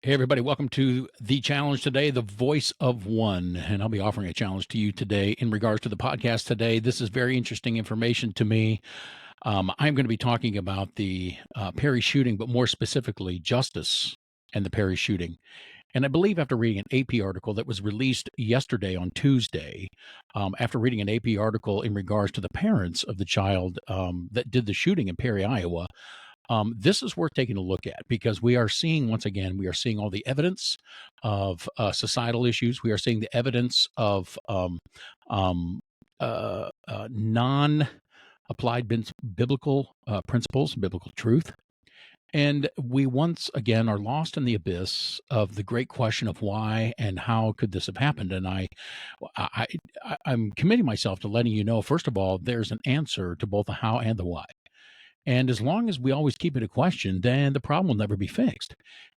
Hey, everybody, welcome to the challenge today, the voice of one. And I'll be offering a challenge to you today in regards to the podcast today. This is very interesting information to me. I'm going to be talking about the Perry shooting, but more specifically, justice and the Perry shooting. And I believe after reading an AP article that was released yesterday on Tuesday, after reading an AP article in regards to the parents of the child that did the shooting in Perry, Iowa, this is worth taking a look at because we are seeing, once again, we are seeing all the evidence of societal issues. We are seeing the evidence of non applied biblical principles, biblical truth. And we once again are lost in the abyss of the great question of why and how could this have happened. And I, I'm committing myself to letting you know, first of all, there's an answer to both the how and the why. And as long as we always keep it a question, then the problem will never be fixed.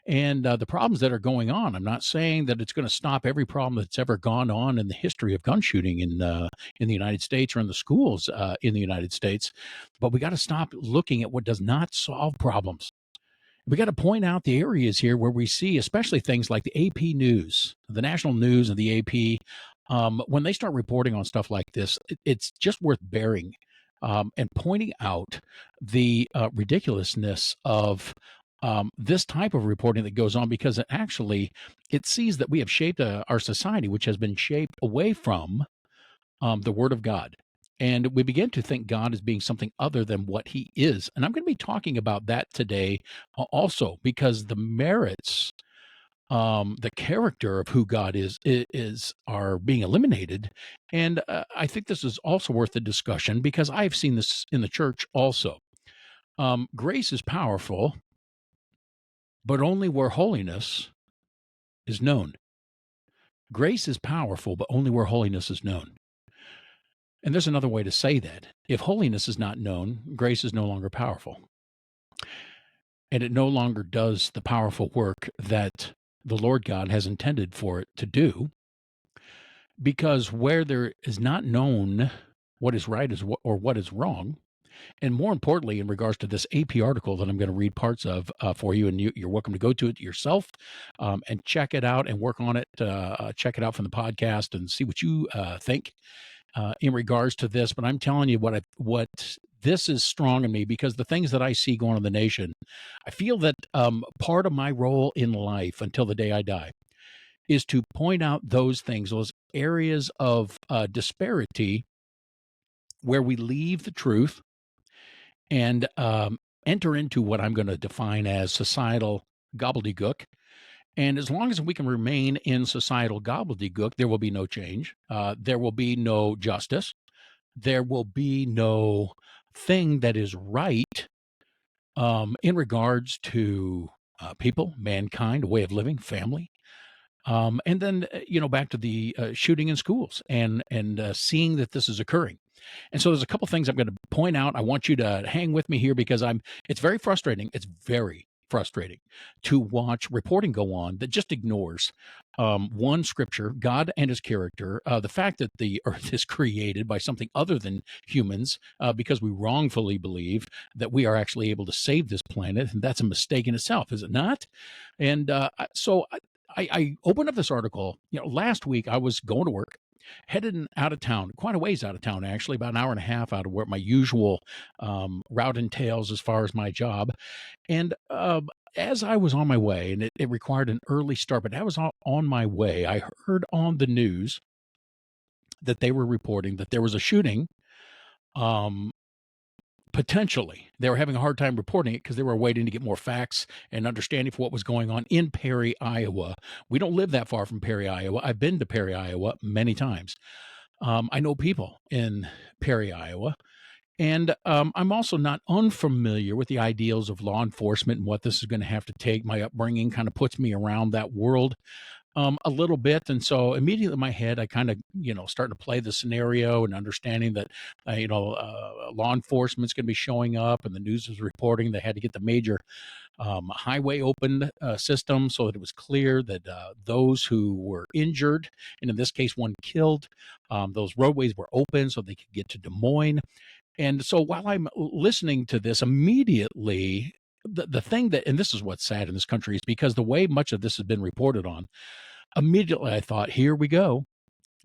And the problems that are going on, I'm not saying that it's going to stop every problem that's ever gone on in the history of gun shooting in the United States or in the schools in the United States, but we got to stop looking at what does not solve problems. We got to point out the areas here where we see, especially things like the AP News, the national news and the AP, when they start reporting on stuff like this, it's just worth bearing and pointing out the ridiculousness of this type of reporting that goes on because it sees that we have shaped our society, which has been shaped away from the Word of God. And we begin to think God as being something other than what He is. And I'm going to be talking about that today also because the merits, the character of who God is are being eliminated. And I think this is also worth a discussion because I've seen this in the church also. Grace is powerful, but only where holiness is known. Grace is powerful, but only where holiness is known. And there's another way to say that. If holiness is not known, grace is no longer powerful. And it no longer does the powerful work that the Lord God has intended for it to do. Because where there is not known what is right or what is wrong, and more importantly, in regards to this AP article that I'm going to read parts of for you, and you're welcome to go to it yourself and check it out and work on it. Check it out from the podcast and see what you think in regards to this. But I'm telling you what this is strong in me because the things that I see going on in the nation, I feel that part of my role in life until the day I die is to point out those things, those areas of disparity where we leave the truth and enter into what I'm going to define as societal gobbledygook. And as long as we can remain in societal gobbledygook, there will be no change. There will be no justice. There will be no thing that is right in regards to people, mankind, a way of living, family. And then, back to the shooting in schools and seeing that this is occurring. And so there's a couple things I'm going to point out. I want you to hang with me here because it's very frustrating. It's very frustrating to watch reporting go on that just ignores one scripture, God and his character, the fact that the earth is created by something other than humans because we wrongfully believe that we are actually able to save this planet. And that's a mistake in itself, is it not? And I opened up this article. Last week I was going to work, headed out of town, quite a ways out of town, actually, about an hour and a half out of where my usual route entails as far as my job. And as I was on my way, and it required an early start, but I was on my way, I heard on the news that they were reporting that there was a shooting. Potentially, they were having a hard time reporting it because they were waiting to get more facts and understanding for what was going on in Perry, Iowa. We don't live that far from Perry, Iowa. I've been to Perry, Iowa many times. I know people in Perry, Iowa. And I'm also not unfamiliar with the ideals of law enforcement and what this is going to have to take. My upbringing kind of puts me around that world a little bit. And so immediately in my head, I kind of, starting to play the scenario and understanding that, law enforcement's going to be showing up and the news is reporting they had to get the major highway opened system so that it was clear that those who were injured, and in this case, one killed, those roadways were open so they could get to Des Moines. And so while I'm listening to this, immediately the thing that, and this is what's sad in this country, is because the way much of this has been reported on, immediately I thought, here we go.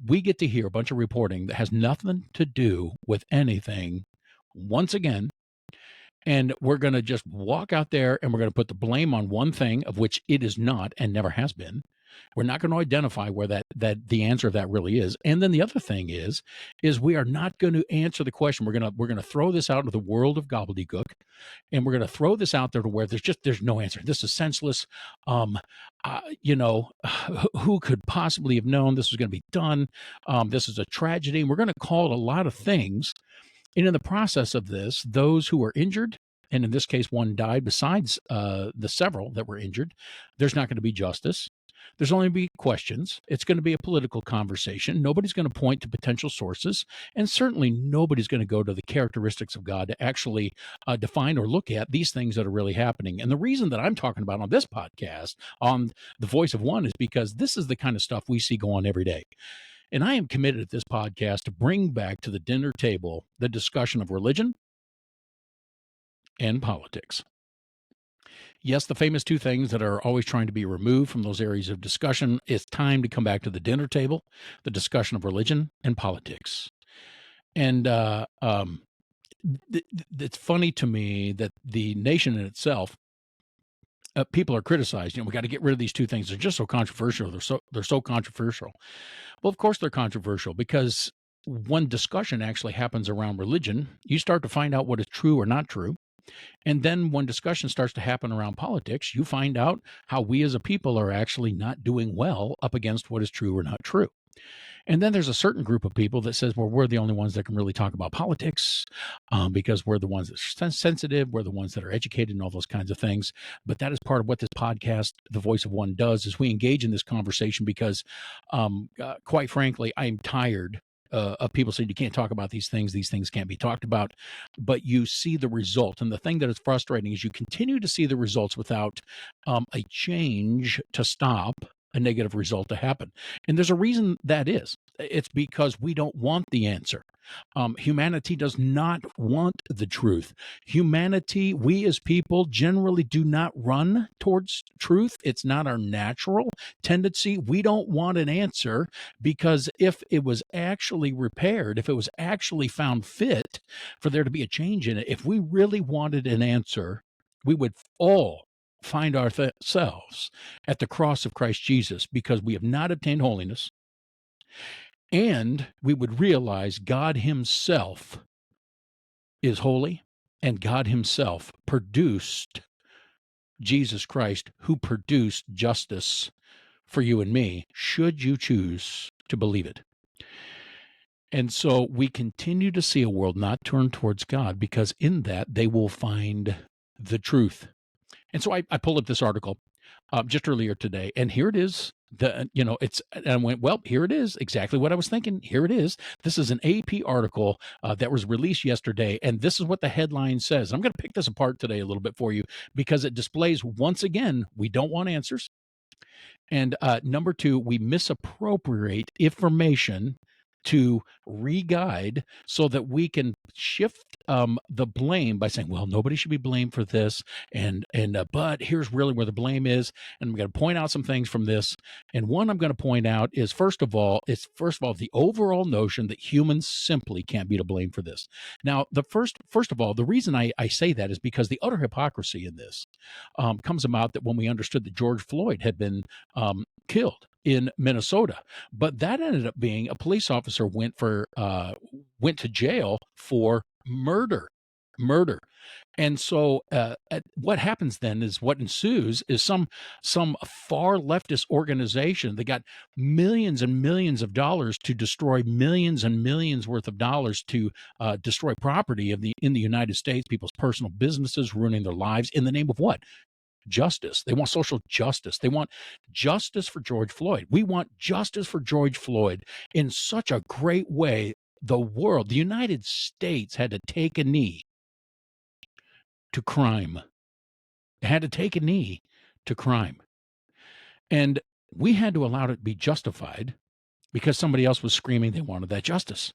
We get to hear a bunch of reporting that has nothing to do with anything once again. And we're going to just walk out there and we're going to put the blame on one thing, of which it is not and never has been. We're not going to identify where that the answer of that really is. And then the other thing is we are not going to answer the question. We're going to throw this out into the world of gobbledygook, and we're going to throw this out there to where there's no answer. This is senseless. You know, who could possibly have known this was going to be done? This is a tragedy. And we're going to call it a lot of things. And in the process of this, those who were injured, and in this case, one died besides the several that were injured, there's not going to be justice. There's only going to be questions. It's going to be a political conversation. Nobody's going to point to potential sources. And certainly nobody's going to go to the characteristics of God to actually define or look at these things that are really happening. And the reason that I'm talking about on this podcast, on The Voice of One, is because this is the kind of stuff we see go on every day. And I am committed at this podcast to bring back to the dinner table the discussion of religion and politics. Yes, the famous two things that are always trying to be removed from those areas of discussion. It's time to come back to the dinner table, the discussion of religion and politics. And it's funny to me that the nation in itself, people are criticized. We got to get rid of these two things. They're just so controversial. They're so controversial. Well, of course they're controversial, because when discussion actually happens around religion, you start to find out what is true or not true. And then when discussion starts to happen around politics, you find out how we as a people are actually not doing well up against what is true or not true. And then there's a certain group of people that says, well, we're the only ones that can really talk about politics because we're the ones that are sensitive. We're the ones that are educated and all those kinds of things. But that is part of what this podcast, The Voice of One, does, is we engage in this conversation because, quite frankly, I'm tired of people saying you can't talk about these things can't be talked about, but you see the result. And the thing that is frustrating is you continue to see the results without a change to stop a negative result to happen. And there's a reason that is. It's because we don't want the answer. Humanity does not want the truth. Humanity, we as people generally do not run towards truth. It's not our natural tendency. We don't want an answer, because if it was actually repaired, if it was actually found fit for there to be a change in it, if we really wanted an answer, we would all find ourselves at the cross of Christ Jesus, because we have not obtained holiness. And we would realize God himself is holy, and God himself produced Jesus Christ, who produced justice for you and me, should you choose to believe it. And so we continue to see a world not turned towards God, because in that they will find the truth. And so I pulled up this article just earlier today, and here it is. And I went, well, here it is, exactly what I was thinking. Here it is. This is an AP article that was released yesterday, and this is what the headline says. I'm going to pick this apart today a little bit for you, because it displays, once again, we don't want answers. And number two, we misappropriate information to re-guide so that we can shift the blame by saying, well, nobody should be blamed for this. But here's really where the blame is. And I'm going to point out some things from this. And one I'm going to point out is, first of all, the overall notion that humans simply can't be to blame for this. Now, first of all, the reason I say that is because the utter hypocrisy in this comes about that when we understood that George Floyd had been killed in Minnesota, but that ended up being a police officer went to jail for murder. And so what happens then is, what ensues is some far leftist organization that got millions and millions of dollars to destroy millions and millions worth of dollars to destroy property in the United States, people's personal businesses, ruining their lives in the name of what? Justice. They want social justice. They want justice for George Floyd. We want justice for George Floyd in such a great way. The United States had to take a knee to crime. It had to take a knee to crime. And we had to allow it to be justified because somebody else was screaming they wanted that justice.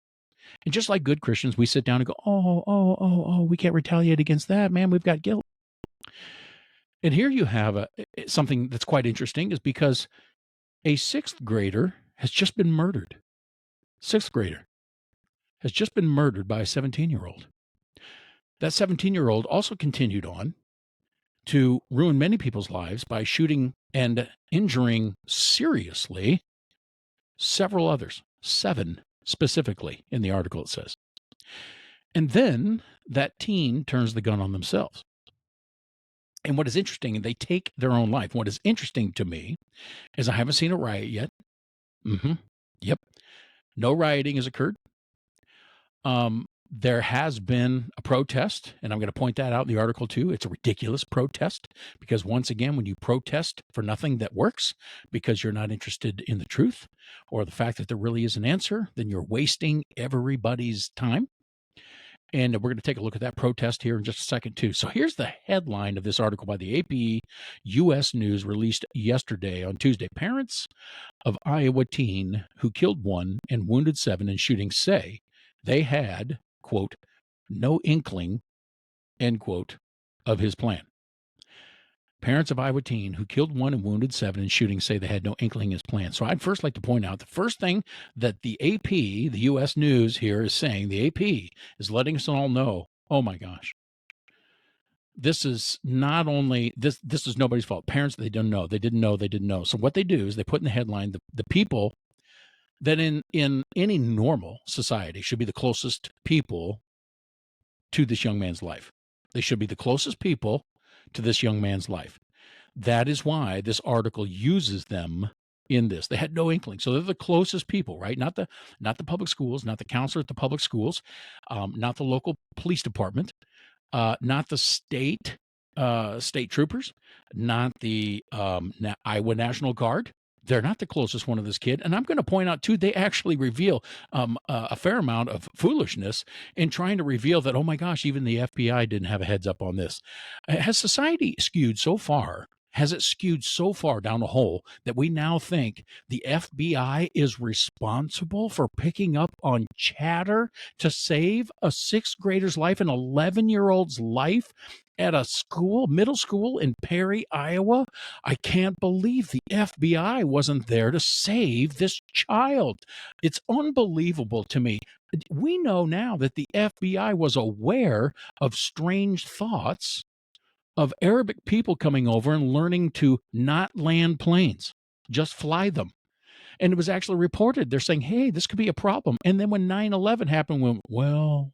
And just like good Christians, we sit down and go, oh, we can't retaliate against that, man. We've got guilt. And here you have something that's quite interesting is because a sixth grader has just been murdered. Sixth grader has just been murdered by a 17-year-old. That 17-year-old also continued on to ruin many people's lives by shooting and injuring seriously several others, 7 specifically in the article, it says. And then that teen turns the gun on themselves. And what is interesting, and they take their own life. What is interesting to me is I haven't seen a riot yet. Yep. No rioting has occurred. There has been a protest, and I'm going to point that out in the article too. It's a ridiculous protest because, once again, when you protest for nothing that works because you're not interested in the truth or the fact that there really is an answer, then you're wasting everybody's time. And we're going to take a look at that protest here in just a second, too. So here's the headline of this article by the AP U.S. News released yesterday on Tuesday. Parents of Iowa teen who killed 1 and wounded 7 in shooting say they had, quote, no inkling, end quote, of his plan. Parents of Iowa teen who killed 1 and wounded 7 in shooting say they had no inkling of his plan. So I'd first like to point out the first thing that the AP, the U.S. News here, is saying, the AP is letting us all know, oh my gosh, this is not only, this is nobody's fault. Parents, they didn't know. So what they do is they put in the headline the people that in any normal society should be the closest people to this young man's life. They should be the closest people to this young man's life. That is why this article uses them in this. They had no inkling. So they're the closest people, right? Not the public schools, not the counselor at the public schools, not the local police department, not the state troopers, not the Iowa National Guard. They're not the closest one of this kid. And I'm going to point out, too, they actually reveal a fair amount of foolishness in trying to reveal that, oh, my gosh, even the FBI didn't have a heads up on this. Has society skewed so far? Has it skewed so far down the hole that we now think the FBI is responsible for picking up on chatter to save a sixth grader's life, an 11-year-old's life at a school, middle school in Perry, Iowa? I can't believe the FBI wasn't there to save this child. It's unbelievable to me. We know now that the FBI was aware of strange thoughts of Arabic people coming over and learning to not land planes, just fly them. And it was actually reported. They're saying, hey, this could be a problem. And then when 9/11 happened, we went, well,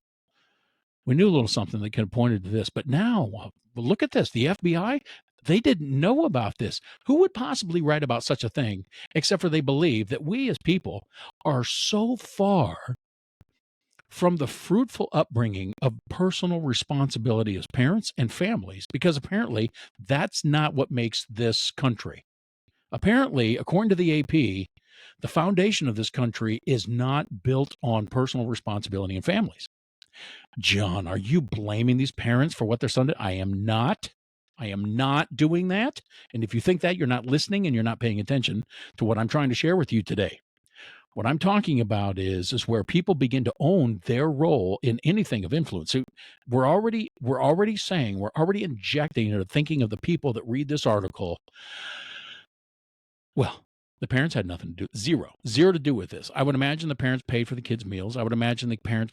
we knew a little something that could have pointed to this. But now, look at this. The FBI, they didn't know about this. Who would possibly write about such a thing, except for they believe that we as people are so far from the fruitful upbringing of personal responsibility as parents and families, because apparently that's not what makes this country. Apparently, according to the AP, the foundation of this country is not built on personal responsibility and families. John, are you blaming these parents for what their son did? I am not. I am not doing that. And if you think that, you're not listening and you're not paying attention to what I'm trying to share with you today. What I'm talking about is where people begin to own their role in anything of influence. So we're already injecting into thinking of the people that read this article. Well, the parents had nothing to do, zero to do with this. I would imagine the parents paid for the kids' meals. I would imagine the parents,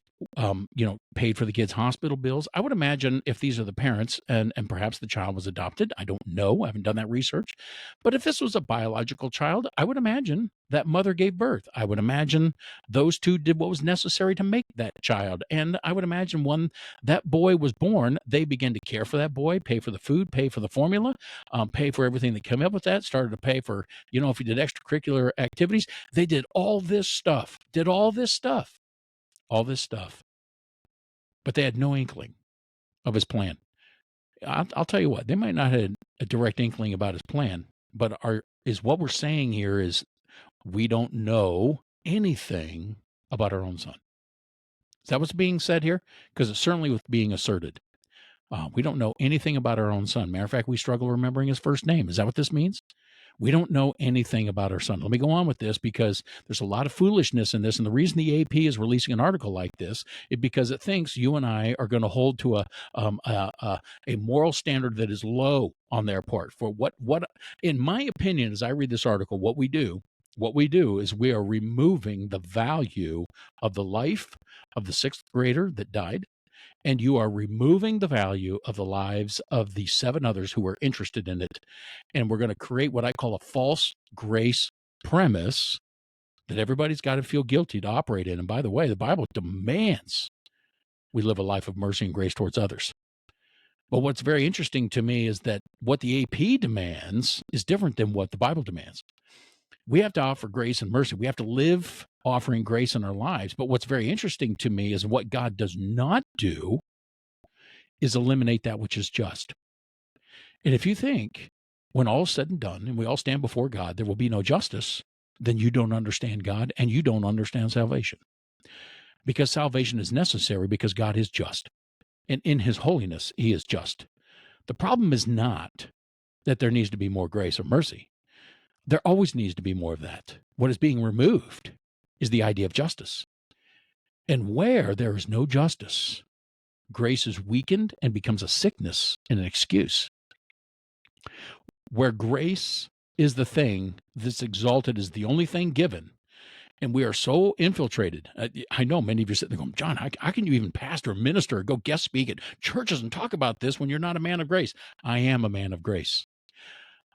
paid for the kids' hospital bills. I would imagine if these are the parents and perhaps the child was adopted. I don't know. I haven't done that research. But if this was a biological child, I would imagine that mother gave birth. I would imagine those two did what was necessary to make that child. And I would imagine when that boy was born, they began to care for that boy, pay for the food, pay for the formula, pay for everything that came up with that, started to pay for, if you did extracurricular activities. They did all this stuff, but they had no inkling of his plan. I'll tell you what, they might not have had a direct inkling about his plan, but what we're saying here is we don't know anything about our own son. Is that what's being said here? Because it's certainly what's being asserted. We don't know anything about our own son. Matter of fact, we struggle remembering his first name. Is that what this means? We don't know anything about our son. Let me go on with this because there's a lot of foolishness in this. And the reason the AP is releasing an article like this is because it thinks you and I are going to hold to a moral standard that is low on their part. For what, in my opinion, as I read this article, what we do is we are removing the value of the life of the sixth grader that died, and you are removing the value of the lives of the 7 others who were interested in it. And we're going to create what I call a false grace premise that everybody's got to feel guilty to operate in. And by the way, the Bible demands we live a life of mercy and grace towards others. But what's very interesting to me is that what the AP demands is different than what the Bible demands. We have to offer grace and mercy. We have to live offering grace in our lives. But what's very interesting to me is what God does not do is eliminate that which is just. And if you think when all is said and done and we all stand before God, there will be no justice, then you don't understand God and you don't understand salvation. Because salvation is necessary because God is just. And in his holiness, he is just. The problem is not that there needs to be more grace or mercy. There always needs to be more of that. What is being removed is the idea of justice. And where there is no justice, grace is weakened and becomes a sickness and an excuse. Where grace is the thing that's exalted as the only thing given, and we are so infiltrated. I know many of you are sitting there going, John, how can you even pastor or minister or go guest speak at churches and talk about this when you're not a man of grace? I am a man of grace.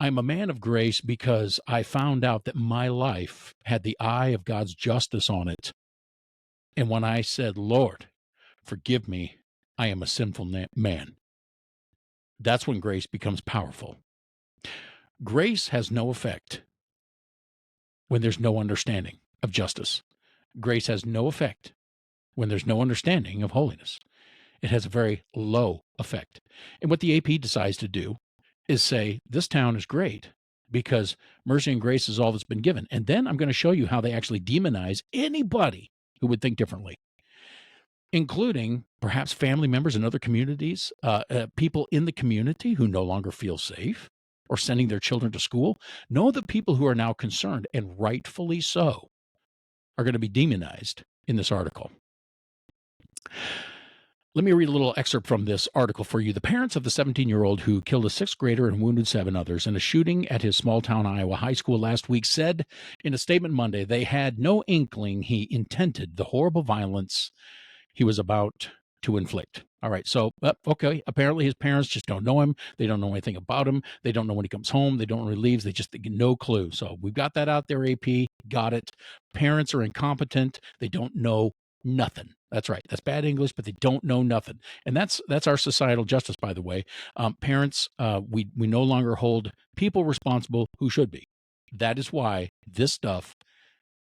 I'm a man of grace because I found out that my life had the eye of God's justice on it. And when I said, Lord, forgive me, I am a sinful man, that's when grace becomes powerful. Grace has no effect when there's no understanding of justice. Grace has no effect when there's no understanding of holiness. It has a very low effect. And what the AP decides to do is say, this town is great because mercy and grace is all that's been given. And then I'm going to show you how they actually demonize anybody who would think differently, including perhaps family members in other communities, people in the community who no longer feel safe or sending their children to school. Know that people who are now concerned, and rightfully so, are going to be demonized in this article. Let me read a little excerpt from this article for you. The parents of the 17-year-old who killed a sixth grader and wounded 7 others in a shooting at his small-town Iowa high school last week said in a statement Monday they had no inkling he intended the horrible violence he was about to inflict. All right, so, okay, apparently his parents just don't know him. They don't know anything about him. They don't know when he comes home. They don't know when he leaves. They just get no clue. So we've got that out there, AP. Got it. Parents are incompetent. They don't know nothing. That's right. That's bad English, but they don't know nothing. And that's our societal justice, by the way. Parents, we no longer hold people responsible who should be. That is why this stuff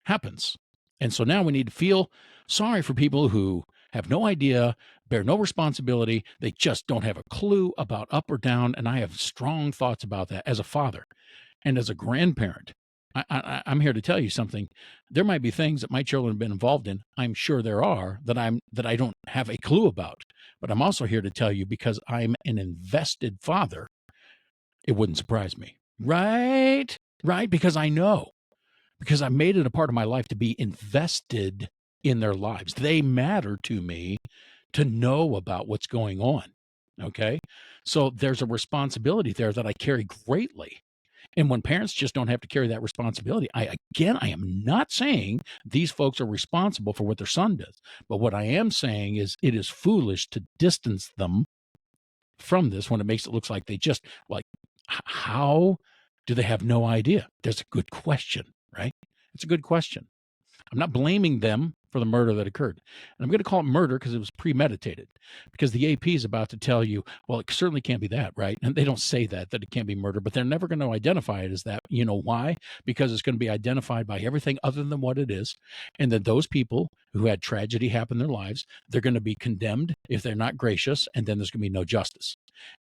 happens. And so now we need to feel sorry for people who have no idea, bear no responsibility. They just don't have a clue about up or down. And I have strong thoughts about that as a father and as a grandparent. I'm here to tell you something. There might be things that my children have been involved in. I'm sure there are that I don't have a clue about. But I'm also here to tell you because I'm an invested father. It wouldn't surprise me. Right? Because I know. Because I made it a part of my life to be invested in their lives. They matter to me to know about what's going on. Okay? So there's a responsibility there that I carry greatly. And when parents just don't have to carry that responsibility, I am not saying these folks are responsible for what their son does. But what I am saying is it is foolish to distance them from this when it makes it look like they just how do they have no idea? That's a good question, right? It's a good question. I'm not blaming them for the murder that occurred. And I'm going to call it murder because it was premeditated, because the AP is about to tell you, well, it certainly can't be that, right? And they don't say that it can't be murder, but they're never going to identify it as that. You know why? Because it's going to be identified by everything other than what it is. And that those people who had tragedy happen in their lives, they're going to be condemned if they're not gracious, and then there's going to be no justice.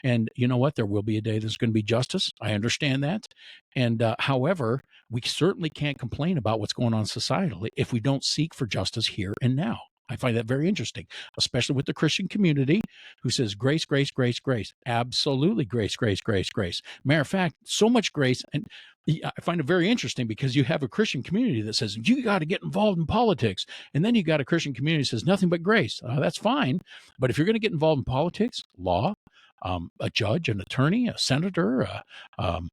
And you know what? There will be a day there's going to be justice. I understand that. And however, we certainly can't complain about what's going on societally if we don't seek for justice here and now. I find that very interesting, especially with the Christian community who says grace, grace, grace, grace. Absolutely grace, grace, grace, grace. Matter of fact, so much grace. And I find it very interesting because you have a Christian community that says you got to get involved in politics. And then you got a Christian community that says nothing but grace. That's fine. But if you're going to get involved in politics, law, a judge, an attorney, a senator, um,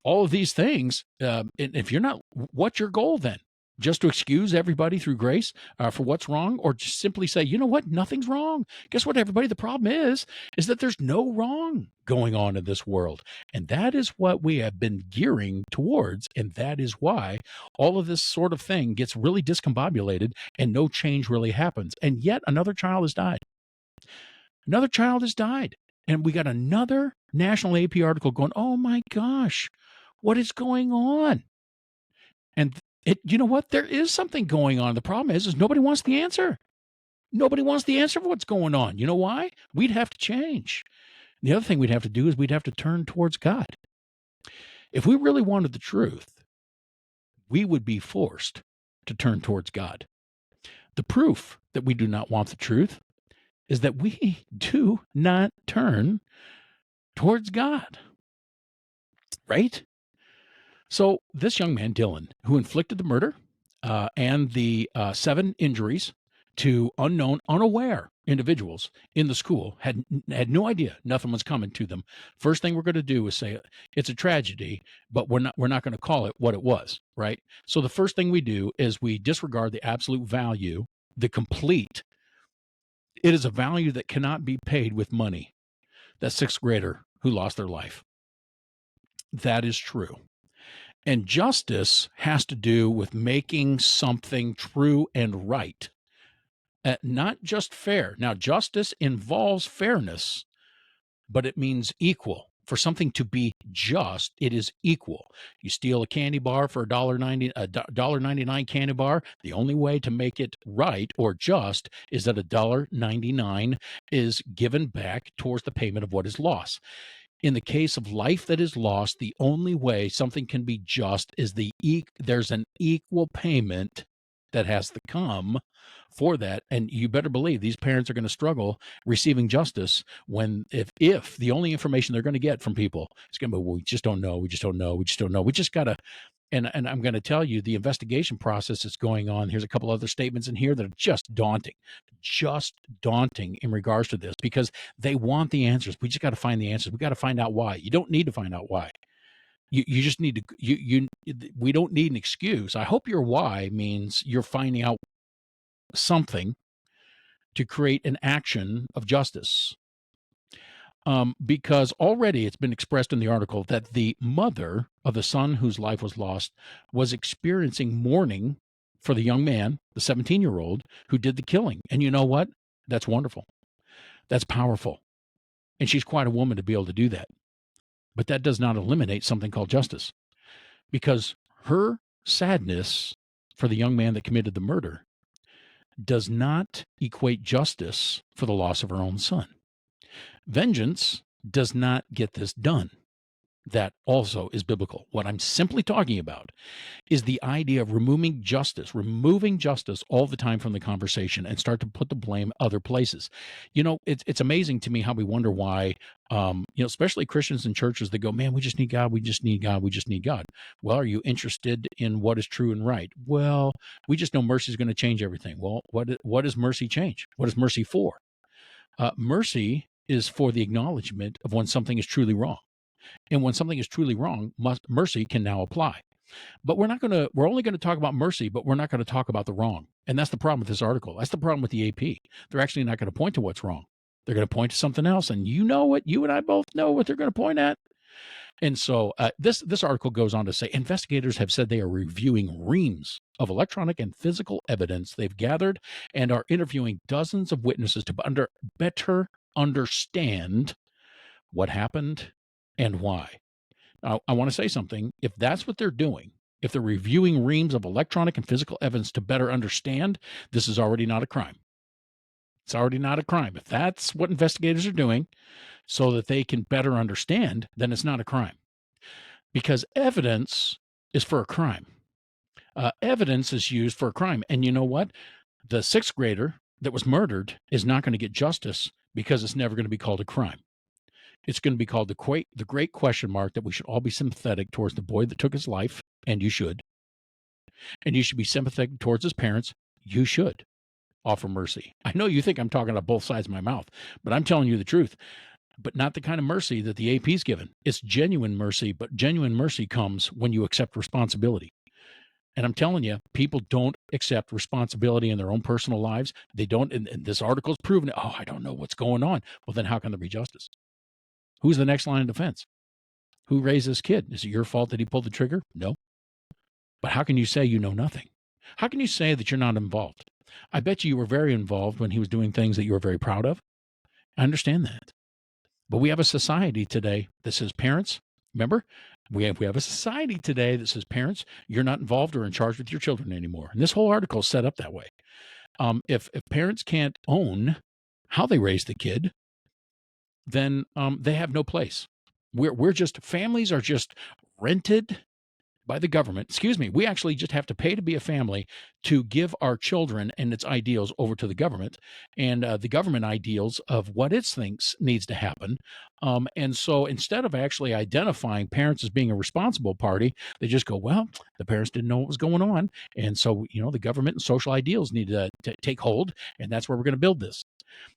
all of these things, and if you're not, what's your goal then? Just to excuse everybody through grace for what's wrong, or just simply say, you know what, nothing's wrong. Guess what, everybody? The problem is that there's no wrong going on in this world. And that is what we have been gearing towards. And that is why all of this sort of thing gets really discombobulated and no change really happens. And yet another child has died. Another child has died. And we got another national AP article going, oh my gosh, what is going on? And you know what? There is something going on. The problem is nobody wants the answer. Nobody wants the answer for what's going on. You know why? We'd have to change. The other thing we'd have to do is we'd have to turn towards God. If we really wanted the truth, we would be forced to turn towards God. The proof that we do not want the truth is that we do not turn towards God. Right? So this young man, Dylan, who inflicted the murder and the 7 injuries to unaware individuals in the school, had no idea nothing was coming to them. First thing we're going to do is say it's a tragedy, but we're not going to call it what it was, right? So the first thing we do is we disregard the absolute value, the complete. It is a value that cannot be paid with money. That 6th grader who lost their life. That is true. And justice has to do with making something true and right, not just fair. Now, justice involves fairness, but it means equal. For something to be just, it is equal. You steal a candy bar for $1.99 candy bar. The only way to make it right or just is that $1.99 is given back towards the payment of what is lost. In the case of life that is lost, the only way something can be just is there's an equal payment that has to come for that. And you better believe these parents are going to struggle receiving justice if the only information they're going to get from people is going to be, well, we just don't know. We just don't know. We just don't know. We just got to. And I'm going to tell you the investigation process that's going on. Here's a couple other statements in here that are just daunting in regards to this, because they want the answers. We just got to find the answers. We got to find out why. You don't need to find out why. You just need to, we don't need an excuse. I hope your why means you're finding out something to create an action of justice. Because already it's been expressed in the article that the mother of the son whose life was lost was experiencing mourning for the young man, the 17-year-old, who did the killing. And you know what? That's wonderful. That's powerful. And she's quite a woman to be able to do that. But that does not eliminate something called justice, because her sadness for the young man that committed the murder does not equate justice for the loss of her own son. Vengeance does not get this done. That also is biblical. What I'm simply talking about is the idea of removing justice all the time from the conversation and start to put the blame other places. It's amazing to me how we wonder why, especially Christians in churches that go, man, we just need God. We just need God. We just need God. Well, are you interested in what is true and right? Well, we just know mercy is going to change everything. Well, what does mercy change? What is mercy for? Mercy is for the acknowledgement of when something is truly wrong. And when something is truly wrong, mercy can now apply. But we're only going to talk about mercy, but we're not going to talk about the wrong. And that's the problem with this article. That's the problem with the AP. They're actually not going to point to what's wrong. They're going to point to something else. And you know what? You and I both know what they're going to point at. And so this article goes on to say, investigators have said they are reviewing reams of electronic and physical evidence they've gathered and are interviewing dozens of witnesses to better understand what happened and why. Now, I want to say something. If that's what they're doing, if they're reviewing reams of electronic and physical evidence to better understand, this is already not a crime. It's already not a crime. If that's what investigators are doing so that they can better understand, then it's not a crime. Because evidence is for a crime. Evidence is used for a crime. And you know what? The sixth grader that was murdered is not going to get justice because it's never going to be called a crime. It's going to be called the great question mark that we should all be sympathetic towards the boy that took his life, and you should. And you should be sympathetic towards his parents. You should offer mercy. I know you think I'm talking out of both sides of my mouth, but I'm telling you the truth. But not the kind of mercy that the AP's given. It's genuine mercy, but genuine mercy comes when you accept responsibility. And I'm telling you, people don't accept responsibility in their own personal lives. They don't, and this article's proven it. Oh, I don't know what's going on. Well, then how can there be justice? Who's the next line of defense? Who raised this kid? Is it your fault that he pulled the trigger? No. But how can you say you know nothing? How can you say that you're not involved? I bet you were very involved when he was doing things that you were very proud of. I understand that. But we have a society today that says, parents, remember, we have a society today that says, parents, you're not involved or in charge with your children anymore. And this whole article is set up that way. If parents can't own how they raise the kid, then they have no place. We're just, families are just rented by the government. Excuse me. We actually just have to pay to be a family to give our children and its ideals over to the government, and the government ideals of what it thinks needs to happen. And so instead of actually identifying parents as being a responsible party, they just go, well, the parents didn't know what was going on. And so, the government and social ideals need to take hold. And that's where we're going to build this.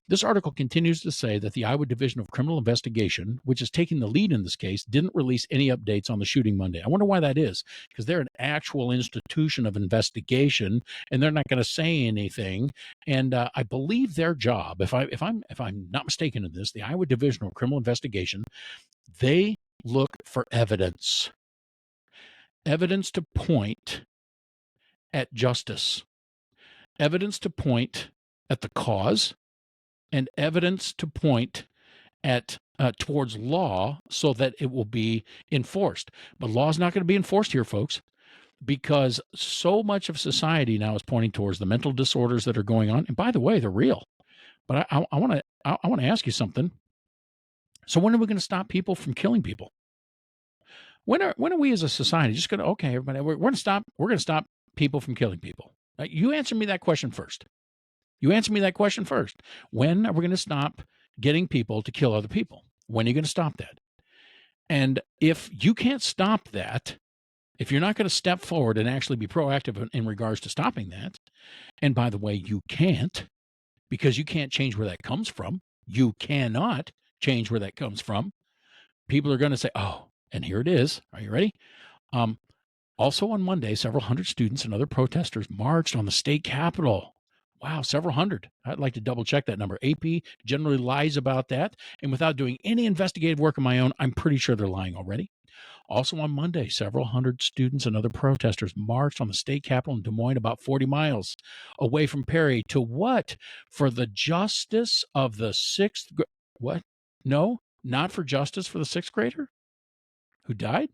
This article continues to say that the Iowa Division of Criminal Investigation, which is taking the lead in this case, didn't release any updates on the shooting Monday. I wonder why that is, because they're an actual institution of investigation, and they're not going to say anything. And I believe their job, if I'm not mistaken in this, the Iowa Division of Criminal Investigation, they look for evidence to point at justice, evidence to point at the cause, and evidence to point at towards law so that it will be enforced. But law is not going to be enforced here, folks, because so much of society now is pointing towards the mental disorders that are going on. And by the way, they're real. But I want to ask you something. So when are we going to stop people from killing people? When are we as a society just going to, okay, everybody, we're going to stop people from killing people? You answer me that question first. When are we going to stop getting people to kill other people? When are you going to stop that? And if you can't stop that, if you're not going to step forward and actually be proactive in regards to stopping that, and by the way, you can't, because you can't change where that comes from. You cannot change where that comes from. People are going to say, oh, and here it is. Are you ready? Also on Monday, several hundred students and other protesters marched on the state capitol. Wow, several hundred. I'd like to double check that number. AP generally lies about that. And without doing any investigative work of my own, I'm pretty sure they're lying already. Also on Monday, several hundred students and other protesters marched on the state capitol in Des Moines, about 40 miles away from Perry, to what? For the justice of the what? No, not for justice for the sixth grader who died?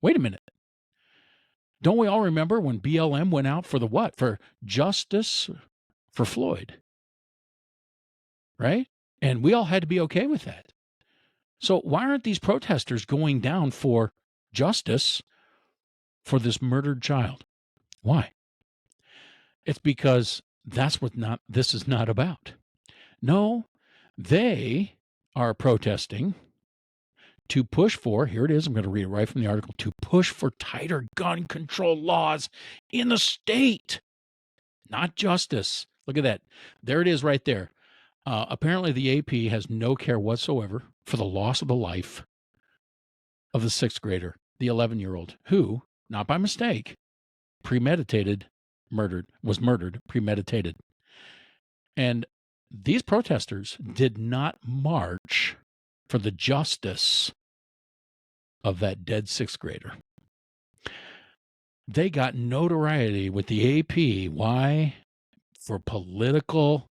Wait a minute. Don't we all remember when BLM went out for the what? For justice for Floyd, right? And we all had to be okay with that. So why aren't these protesters going down for justice for this murdered child? Why? It's because that's what this is not about. No, they are protesting to push for, here it is, I'm going to read it right from the article, to push for tighter gun control laws in the state, not justice. Look at that. There it is right there. Apparently, the AP has no care whatsoever for the loss of the life of the sixth grader, the 11-year-old, who, not by mistake, was murdered, premeditated. And these protesters did not march for the justice of that dead sixth grader. They got notoriety with the AP. Why? For political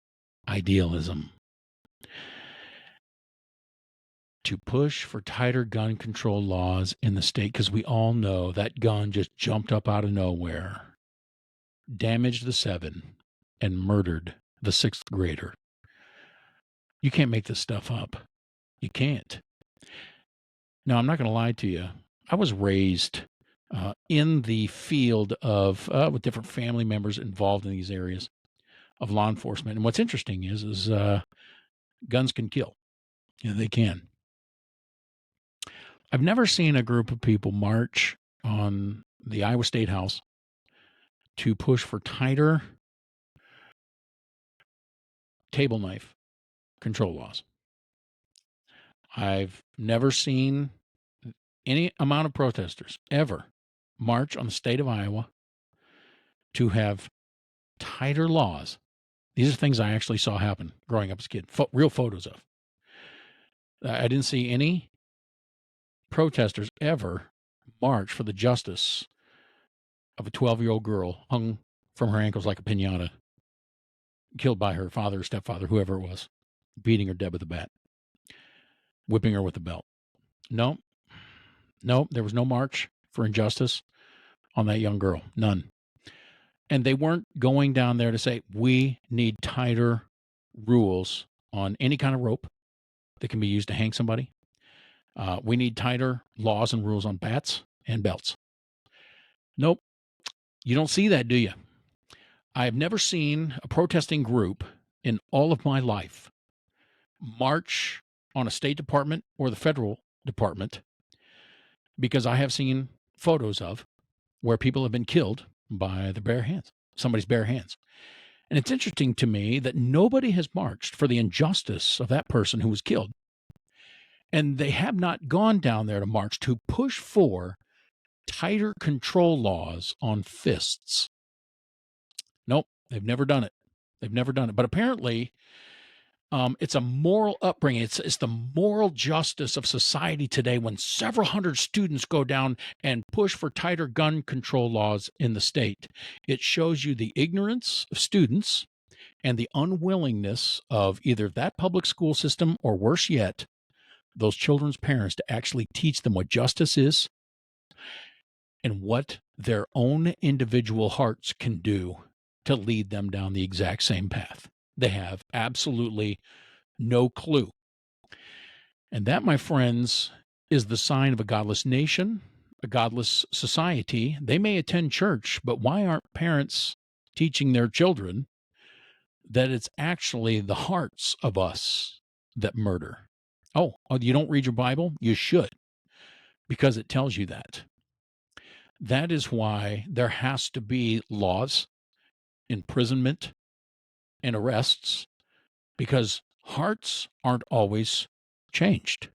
idealism. To push for tighter gun control laws in the state, because we all know that gun just jumped up out of nowhere, damaged the 7, and murdered the sixth grader. You can't make this stuff up. You can't. Now, I'm not going to lie to you. I was raised in the field of with different family members involved in these areas of law enforcement. And what's interesting is guns can kill. Yeah, they can. I've never seen a group of people march on the Iowa State House to push for tighter table knife control laws. I've never seen any amount of protesters ever march on the state of Iowa to have tighter laws. These are things I actually saw happen growing up as a kid, real photos of. I didn't see any protesters ever march for the justice of a 12-year-old girl hung from her ankles like a piñata, killed by her father or stepfather, whoever it was, beating her dead with a bat, whipping her with a belt. No, there was no march for injustice on that young girl. None. And they weren't going down there to say, we need tighter rules on any kind of rope that can be used to hang somebody. We need tighter laws and rules on bats and belts. Nope. You don't see that, do you? I have never seen a protesting group in all of my life march on a State Department or the federal department, because I have seen photos of where people have been killed by the bare hands, somebody's bare hands. And it's interesting to me that nobody has marched for the injustice of that person who was killed. And they have not gone down there to march to push for tighter control laws on fists. Nope, they've never done it. They've never done it. But apparently, it's a moral upbringing. It's the moral justice of society today when several hundred students go down and push for tighter gun control laws in the state. It shows you the ignorance of students and the unwillingness of either that public school system or, worse yet, those children's parents to actually teach them what justice is and what their own individual hearts can do to lead them down the exact same path. They have absolutely no clue. And that, my friends, is the sign of a godless nation, a godless society. They may attend church, but why aren't parents teaching their children that it's actually the hearts of us that murder? Oh, you don't read your Bible? You should, because it tells you that. That is why there has to be laws, imprisonment, and arrests, because hearts aren't always changed.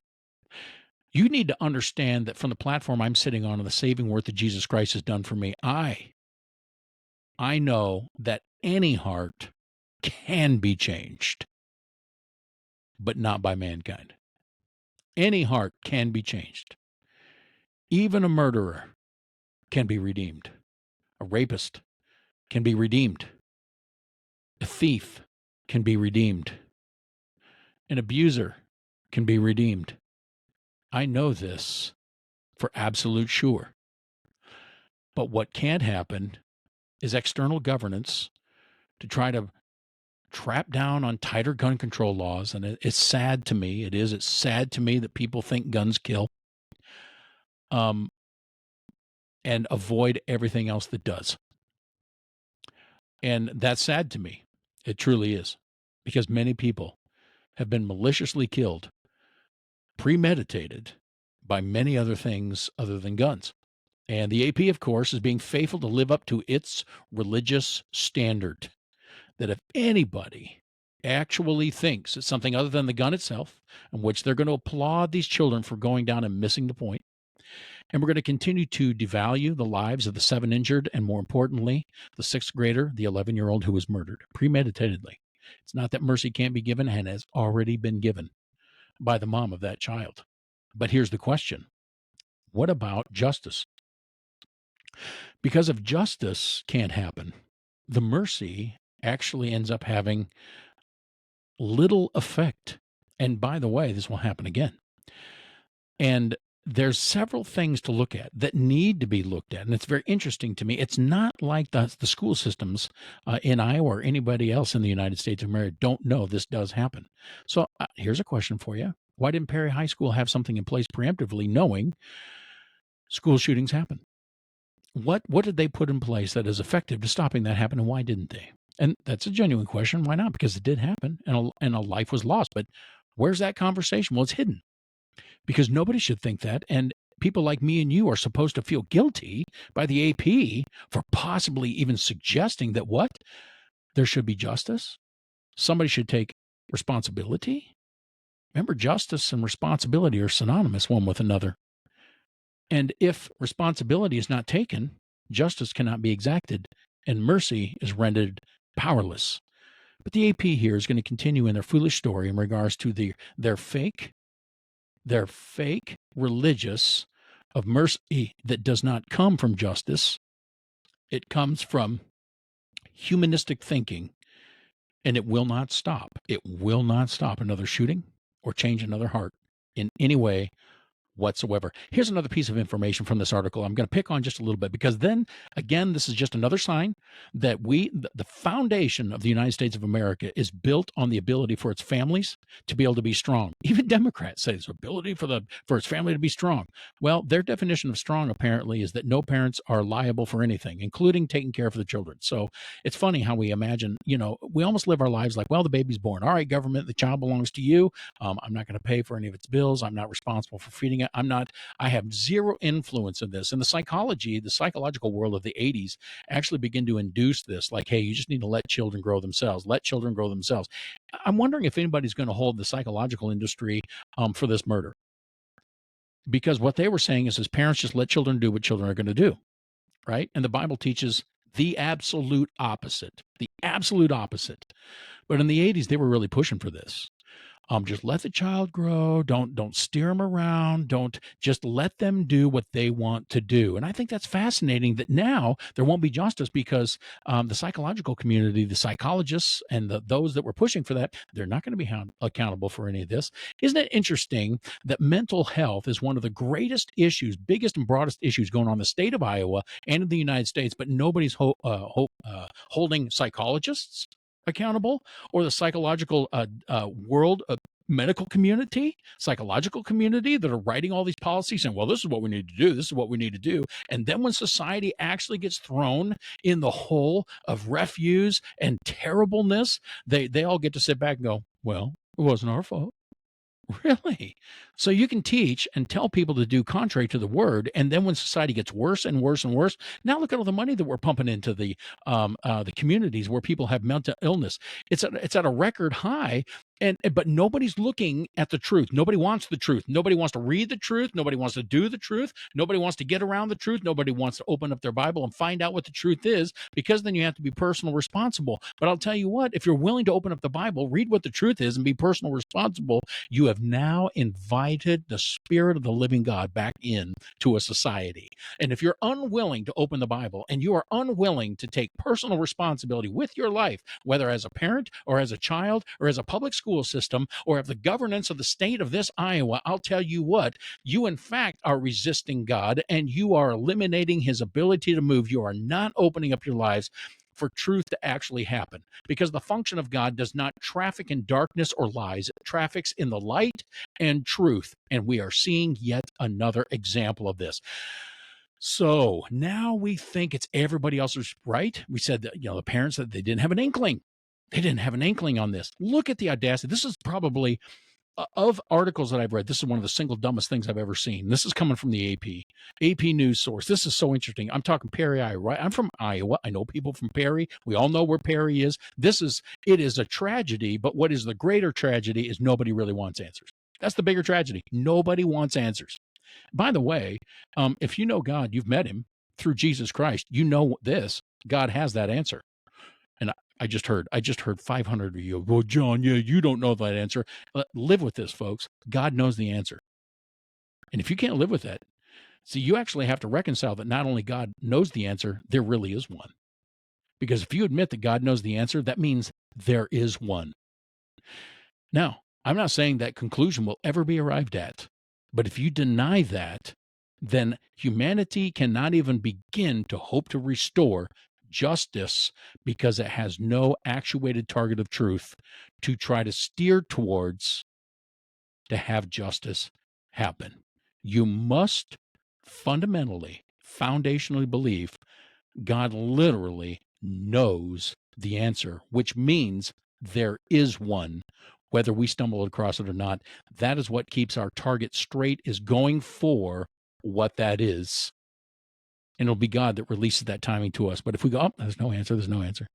You need to understand that from the platform I'm sitting on and the saving work that Jesus Christ has done for me, I know that any heart can be changed, but not by mankind. Any heart can be changed. Even a murderer can be redeemed. A rapist can be redeemed. A thief can be redeemed. An abuser can be redeemed. I know this for absolute sure. But what can't happen is external governance to try to trap down on tighter gun control laws. And it's sad to me. It's sad to me that people think guns kill, and avoid everything else that does. And that's sad to me. It truly is, because many people have been maliciously killed, premeditated, by many other things other than guns. And the AP, of course, is being faithful to live up to its religious standard, that if anybody actually thinks it's something other than the gun itself, in which they're going to applaud these children for going down and missing the point, and we're going to continue to devalue the lives of the 7 injured, and more importantly, the 6th grader, the 11-year-old who was murdered premeditatedly. It's not that mercy can't be given, and has already been given by the mom of that child. But here's the question. What about justice? Because if justice can't happen, the mercy actually ends up having little effect. And by the way, this will happen again. And there's several things to look at that need to be looked at. And it's very interesting to me. It's not like the school systems in Iowa or anybody else in the United States of America don't know this does happen. So here's a question for you. Why didn't Perry High School have something in place preemptively, knowing school shootings happen? What did they put in place that is effective to stopping that happening? Why didn't they? And that's a genuine question. Why not? Because it did happen, and a life was lost. But where's that conversation? Well, it's hidden because nobody should think that. And people like me and you are supposed to feel guilty by the AP for possibly even suggesting that what? There should be justice. Somebody should take responsibility. Remember, justice and responsibility are synonymous one with another. And if responsibility is not taken, justice cannot be exacted, and mercy is rendered powerless. But the AP here is going to continue in their foolish story in regards to their fake religious of mercy that does not come from justice. It comes from humanistic thinking, and it will not stop. It will not stop another shooting or change another heart in any way whatsoever. Here's another piece of information from this article I'm going to pick on just a little bit, because then again, this is just another sign that the foundation of the United States of America is built on the ability for its families to be able to be strong. Even Democrats say it's ability for its family to be strong. Well, their definition of strong apparently is that no parents are liable for anything, including taking care of the children. So it's funny how we imagine, we almost live our lives like, well, the baby's born. All right, government, the child belongs to you. I'm not going to pay for any of its bills. I'm not responsible for feeding it. I have zero influence in this. And the psychological world of the 80s actually begin to induce this, like, hey, you just need to let children grow themselves. Let children grow themselves. I'm wondering if anybody's going to hold the psychological industry for this murder. Because what they were saying is parents just let children do what children are going to do, right? And the Bible teaches the absolute opposite. The absolute opposite. But in the 80s, they were really pushing for this. Just let the child grow. Don't steer them around. Don't just let them do what they want to do. And I think that's fascinating that now there won't be justice because the psychological community, the psychologists and those that were pushing for that, they're not going to be accountable for any of this. Isn't it interesting that mental health is one of the greatest issues, biggest and broadest issues going on in the state of Iowa and in the United States, but nobody's holding psychologists accountable, or the psychological world medical community, psychological community that are writing all these policies and, well, this is what we need to do. This is what we need to do. And then when society actually gets thrown in the hole of refuse and terribleness, they all get to sit back and go, well, it wasn't our fault. Really? So you can teach and tell people to do contrary to the word, and then when society gets worse and worse and worse, now look at all the money that we're pumping into the communities where people have mental illness. It's at a record high, but nobody's looking at the truth. Nobody wants the truth. Nobody wants to read the truth. Nobody wants to do the truth. Nobody wants to get around the truth. Nobody wants to open up their Bible and find out what the truth is, because then you have to be personal responsible. But I'll tell you what, if you're willing to open up the Bible, read what the truth is, and be personal responsible, you have now invited the Spirit of the living God back in to a society. And if you're unwilling to open the Bible and you are unwilling to take personal responsibility with your life, whether as a parent or as a child or as a public school system or of the governance of the state of this Iowa, I'll tell you what, you in fact are resisting God and you are eliminating his ability to move. You are not opening up your lives for truth to actually happen, because the function of God does not traffic in darkness or lies. It traffics in the light and truth. And we are seeing yet another example of this. So now we think it's everybody else's right. We said that, the parents said they didn't have an inkling. They didn't have an inkling on this. Look at the audacity. This is probably, of articles that I've read, this is one of the single dumbest things I've ever seen. This is coming from the AP news source. This is so interesting. I'm talking Perry, Iowa, right? I'm from Iowa. I know people from Perry. We all know where Perry is. It is a tragedy, but what is the greater tragedy is nobody really wants answers. That's the bigger tragedy. Nobody wants answers. By the way, if you know God, you've met him through Jesus Christ. You know this. God has that answer. And I just heard 500 of you. Well, John, yeah, you don't know that answer. Live with this, folks. God knows the answer. And if you can't live with that, see, you actually have to reconcile that not only God knows the answer, there really is one. Because if you admit that God knows the answer, that means there is one. Now, I'm not saying that conclusion will ever be arrived at. But if you deny that, then humanity cannot even begin to hope to restore justice, because it has no actuated target of truth to try to steer towards to have justice happen. You must fundamentally foundationally believe God literally knows the answer, which means there is one, whether we stumble across it or not. That is what keeps our target straight, is going for what that is. And it'll be God that releases that timing to us. But if we go, oh, there's no answer, there's no answer.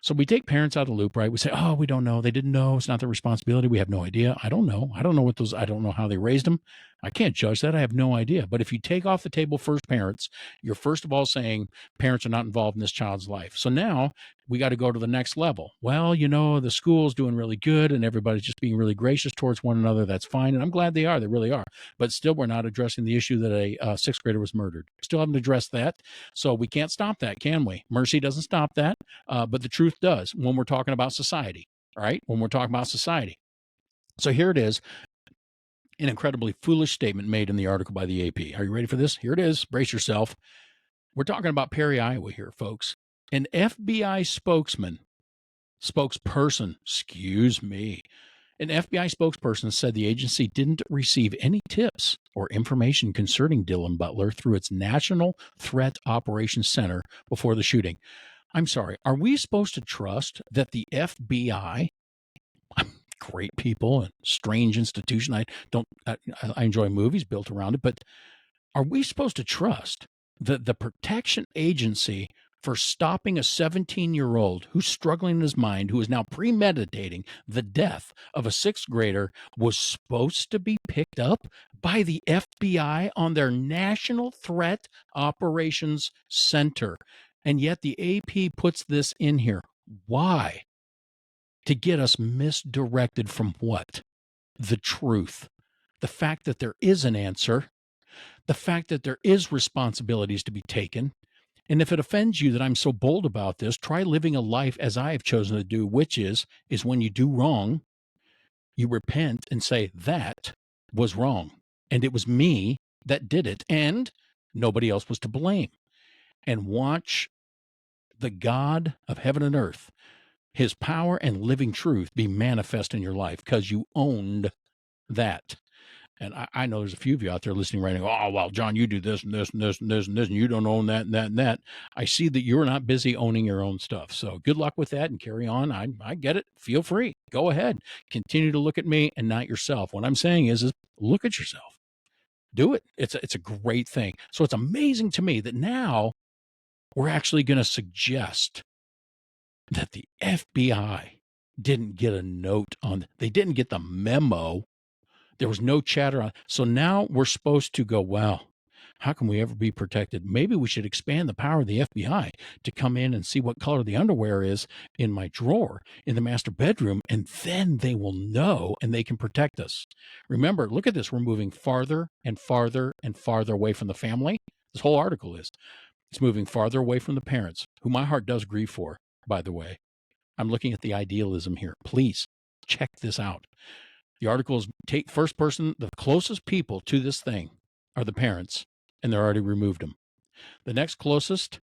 So we take parents out of the loop, right? We say, oh, we don't know. They didn't know. It's not their responsibility. We have no idea. I don't know. I don't know I don't know how they raised them. I can't judge that. I have no idea. But if you take off the table first parents, you're first of all saying parents are not involved in this child's life. So now we got to go to the next level. Well, the school's doing really good and everybody's just being really gracious towards one another. That's fine. And I'm glad they are. They really are. But still, we're not addressing the issue that a sixth grader was murdered. Still haven't addressed that. So we can't stop that, can we? Mercy doesn't stop that. But the truth does when we're talking about society, right? When we're talking about society. So here it is, an incredibly foolish statement made in the article by the AP. Are you ready for this? Here it is. Brace yourself. We're talking about Perry, Iowa here, folks. An FBI spokesperson, excuse me, an FBI spokesperson said the agency didn't receive any tips or information concerning Dylan Butler through its National Threat Operations Center before the shooting. I'm sorry, are we supposed to trust that the FBI, great people and strange institution, I enjoy movies built around it, but are we supposed to trust that the protection agency for stopping a 17-year-old who's struggling in his mind, who is now premeditating the death of a sixth grader, was supposed to be picked up by the FBI on their National Threat Operations Center? And yet the AP puts this in here. Why? To get us misdirected from what? The truth. The fact that there is an answer. The fact that there is responsibilities to be taken. And if it offends you that I'm so bold about this, try living a life as I have chosen to do, which is when you do wrong, you repent and say, that was wrong. And it was me that did it. And nobody else was to blame. And watch the God of heaven and earth, his power and living truth be manifest in your life because you owned that. And I know there's a few of you out there listening right now. Oh, well, John, you do this and this and this and this and this, and you don't own that and that and that. I see that you're not busy owning your own stuff. So good luck with that and carry on. I get it. Feel free. Go ahead. Continue to look at me and not yourself. What I'm saying is look at yourself. Do it. It's a great thing. So it's amazing to me that now we're actually going to suggest that the FBI didn't get a note on, they didn't get the memo. There was no chatter on. So now we're supposed to go, well, how can we ever be protected? Maybe we should expand the power of the FBI to come in and see what color the underwear is in my drawer in the master bedroom, and then they will know and they can protect us. Remember, look at this. We're moving farther and farther and farther away from the family. This whole article is. It's moving farther away from the parents, who my heart does grieve for, by the way. I'm looking at the idealism here. Please check this out. The article is take first person, the closest people to this thing are the parents, and they're already removed them. The next closest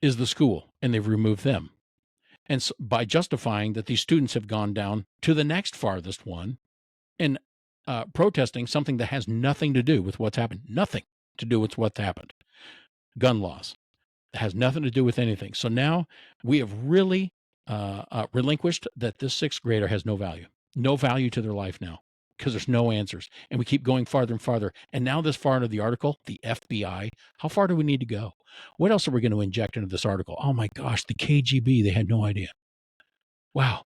is the school, and they've removed them. And so by justifying that these students have gone down to the next farthest one and protesting something that has nothing to do with what's happened, nothing to do with what's happened. Gun laws. It has nothing to do with anything. So now we have really relinquished that this sixth grader has no value to their life now because there's no answers. And we keep going farther and farther. And now this far into the article, the FBI, how far do we need to go? What else are we going to inject into this article? Oh my gosh, the KGB, they had no idea. Wow.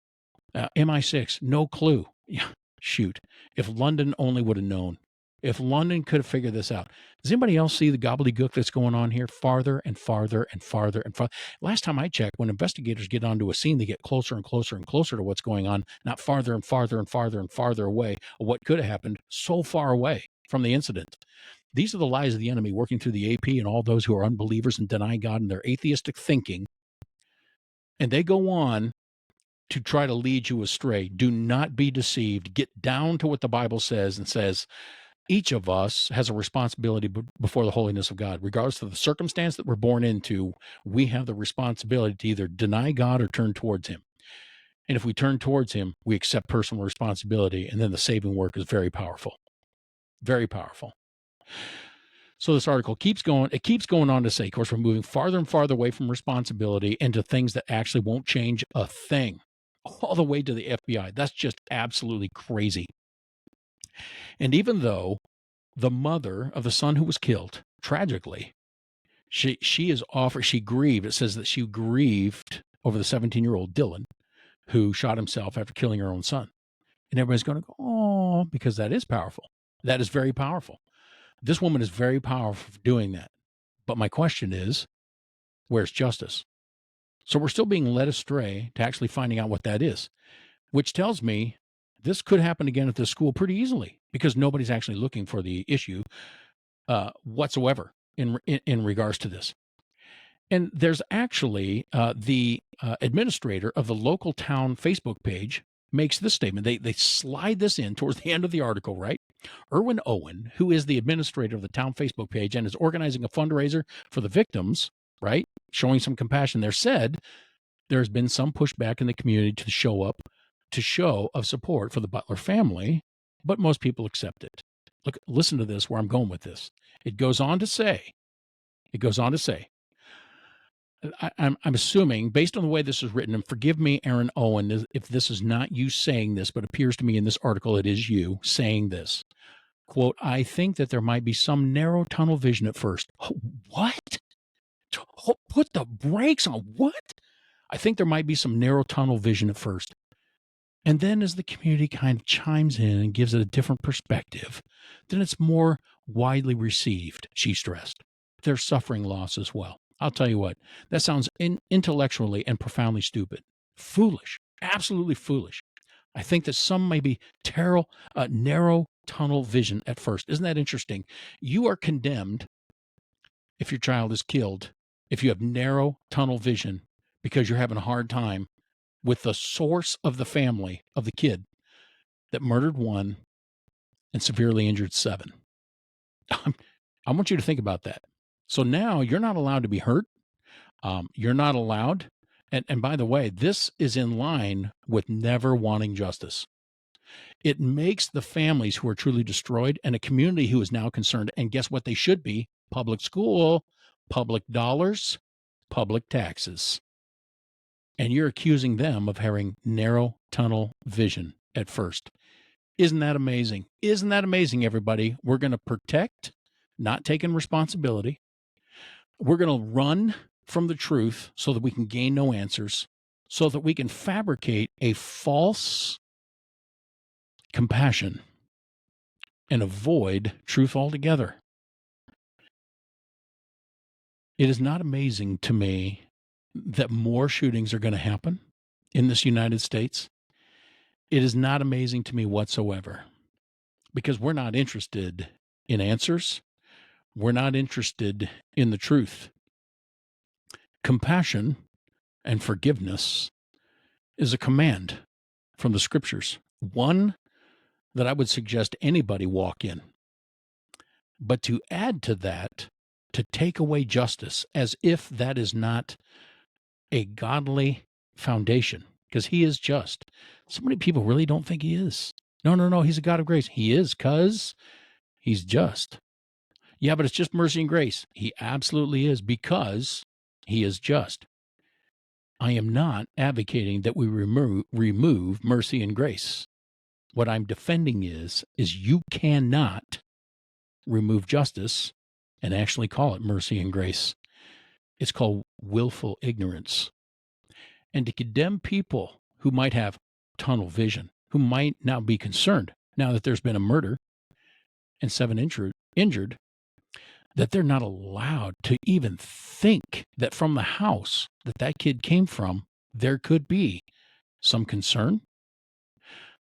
MI6, no clue. Yeah, shoot. If London only would have known. If London could have figured this out. Does anybody else see the gobbledygook that's going on here? Farther and farther and farther and farther. Last time I checked, when investigators get onto a scene, they get closer and closer and closer to what's going on, not farther and farther and farther and farther away of what could have happened so far away from the incident. These are the lies of the enemy working through the AP and all those who are unbelievers and deny God and their atheistic thinking. And they go on to try to lead you astray. Do not be deceived. Get down to what the Bible says and says, each of us has a responsibility before the holiness of God. Regardless of the circumstance that we're born into, we have the responsibility to either deny God or turn towards him. And if we turn towards him, we accept personal responsibility, and then the saving work is very powerful. Very powerful. So this article keeps going. It keeps going on to say, of course, we're moving farther and farther away from responsibility into things that actually won't change a thing, all the way to the FBI. That's just absolutely crazy. And even though the mother of the son who was killed, tragically, she grieved. It says that she grieved over the 17-year-old Dylan, who shot himself after killing her own son. And everybody's going to go, oh, because that is powerful. That is very powerful. This woman is very powerful for doing that. But my question is, where's justice? So we're still being led astray to actually finding out what that is, which tells me this could happen again at this school pretty easily because nobody's actually looking for the issue whatsoever in regards to this. And there's actually the administrator of the local town Facebook page makes this statement. They slide this in towards the end of the article, right? Erwin Owen, who is the administrator of the town Facebook page and is organizing a fundraiser for the victims, right? Showing some compassion there, said there's been some pushback in the community to show of support for the Butler family, but most people accept it. Look, listen to this, where I'm going with this. It goes on to say, I'm assuming, based on the way this is written, and forgive me, Aaron Owen, if this is not you saying this, but appears to me in this article it is you saying this. Quote, I think that there might be some narrow tunnel vision at first. What? Put the brakes on what? I think there might be some narrow tunnel vision at first. And then as the community kind of chimes in and gives it a different perspective, then it's more widely received, she stressed. They're suffering loss as well. I'll tell you what, that sounds intellectually and profoundly stupid. Foolish, absolutely foolish. I think that some may be narrow tunnel vision at first. Isn't that interesting? You are condemned if your child is killed, if you have narrow tunnel vision because you're having a hard time with the source of the family of the kid that murdered one and severely injured seven. I want you to think about that. So now you're not allowed to be hurt. You're not allowed. And by the way, this is in line with never wanting justice. It makes the families who are truly destroyed and a community who is now concerned. And guess what they should be? Public school, public dollars, public taxes. And you're accusing them of having narrow tunnel vision at first. Isn't that amazing? Isn't that amazing, everybody? We're going to protect, not taking responsibility. We're going to run from the truth so that we can gain no answers, so that we can fabricate a false compassion and avoid truth altogether. It is not amazing to me that more shootings are going to happen in this United States. It is not amazing to me whatsoever, because we're not interested in answers. We're not interested in the truth. Compassion and forgiveness is a command from the scriptures, one that I would suggest anybody walk in. But to add to that, to take away justice as if that is not a godly foundation, because he is just. So many people really don't think he is. No, he's a God of grace. He is, because he's just. Yeah, but it's just mercy and grace. He absolutely is, because he is just. I am not advocating that we remove mercy and grace. What I'm defending is you cannot remove justice and actually call it mercy and grace. It's called willful ignorance. And to condemn people who might have tunnel vision, who might now be concerned now that there's been a murder and 7 injured, that they're not allowed to even think that from the house that kid came from, there could be some concern.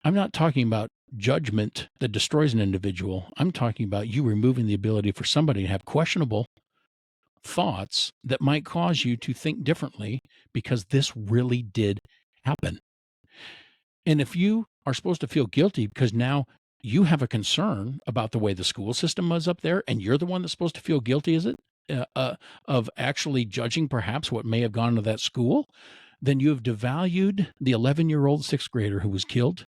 I'm not talking about judgment that destroys an individual. I'm talking about you removing the ability for somebody to have questionable thoughts that might cause you to think differently, because this really did happen. And if you are supposed to feel guilty because now you have a concern about the way the school system was up there, and you're the one that's supposed to feel guilty, is it, of actually judging perhaps what may have gone to that school, then you have devalued the 11-year-old 6th grader who was killed.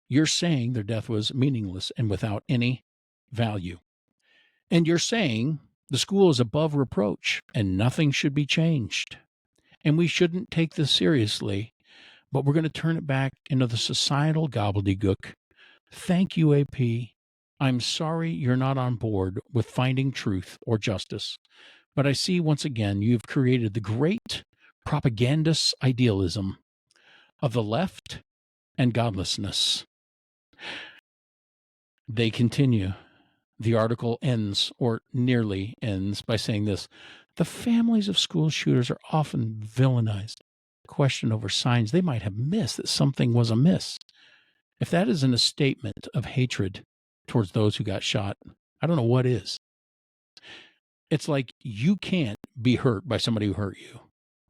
You're saying their death was meaningless and without any value. And you're saying the school is above reproach and nothing should be changed. And we shouldn't take this seriously, but we're going to turn it back into the societal gobbledygook. Thank you, AP. I'm sorry you're not on board with finding truth or justice, but I see once again you've created the great propagandist idealism of the left and godlessness. They continue. The article ends, or nearly ends, by saying this: the families of school shooters are often villainized, questioned over signs they might have missed that something was amiss. If that isn't a statement of hatred towards those who got shot, I don't know what is. It's like you can't be hurt by somebody who hurt you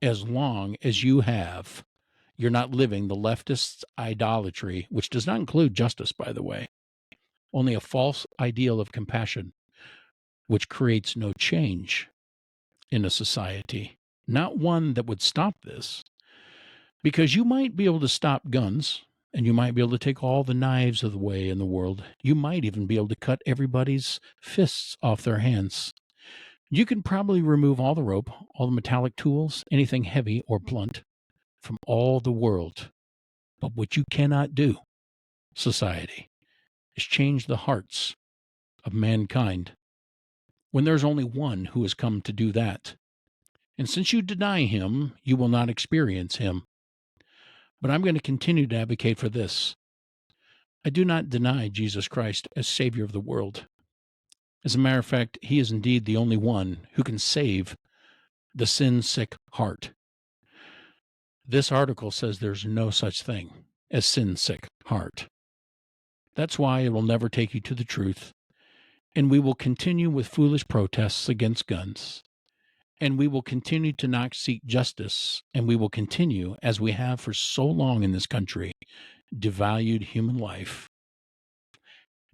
as long as you're not living the leftist idolatry, which does not include justice, by the way, only a false ideal of compassion, which creates no change in a society, not one that would stop this, because you might be able to stop guns and you might be able to take all the knives of the way in the world. You might even be able to cut everybody's fists off their hands. You can probably remove all the rope, all the metallic tools, anything heavy or blunt from all the world. But what you cannot do, society, is change the hearts of mankind when there's only one who has come to do that. And since you deny him, you will not experience him. But I'm going to continue to advocate for this. I do not deny Jesus Christ as Savior of the world. As a matter of fact, he is indeed the only one who can save the sin-sick heart. This article says there's no such thing as sin-sick heart. That's why it will never take you to the truth, and we will continue with foolish protests against guns, and we will continue to not seek justice, and we will continue, as we have for so long in this country, devalued human life.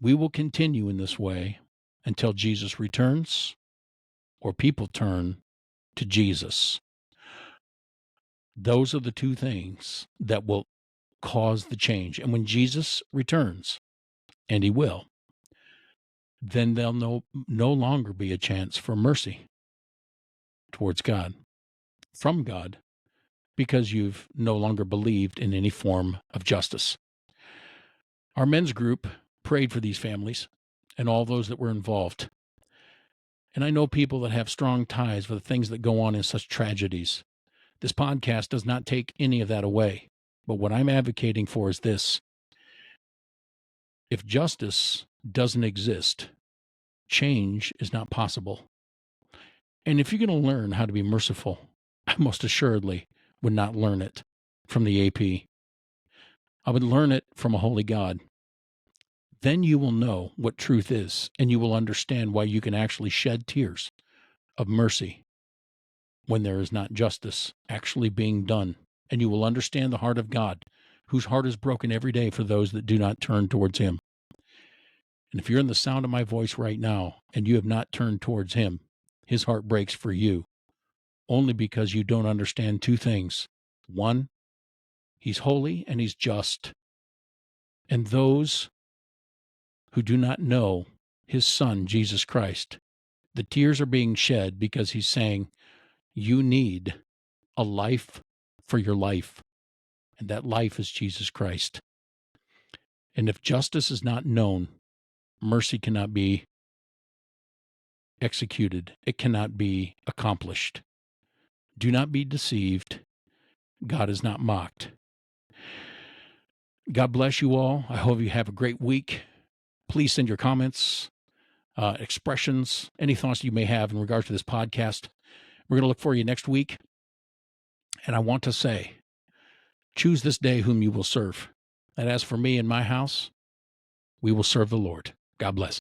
We will continue in this way until Jesus returns or people turn to Jesus. Those are the two things that will cause the change. And when Jesus returns, and he will, then there'll no longer be a chance for mercy towards God, from God, because you've no longer believed in any form of justice. Our men's group prayed for these families and all those that were involved. And I know people that have strong ties with the things that go on in such tragedies. This podcast does not take any of that away. But what I'm advocating for is this: if justice doesn't exist, change is not possible. And if you're going to learn how to be merciful, I most assuredly would not learn it from the AP. I would learn it from a holy God. Then you will know what truth is, and you will understand why you can actually shed tears of mercy when there is not justice actually being done. And you will understand the heart of God, whose heart is broken every day for those that do not turn towards him. And if you're in the sound of my voice right now and you have not turned towards him, his heart breaks for you only because you don't understand two things. One, he's holy and he's just. And those who do not know his son, Jesus Christ, the tears are being shed because he's saying, you need a life for your life. And that life is Jesus Christ. And if justice is not known, mercy cannot be executed. It cannot be accomplished. Do not be deceived. God is not mocked. God bless you all. I hope you have a great week. Please send your comments, expressions, any thoughts you may have in regards to this podcast. We're going to look for you next week. And I want to say, choose this day whom you will serve. And as for me and my house, we will serve the Lord. God bless.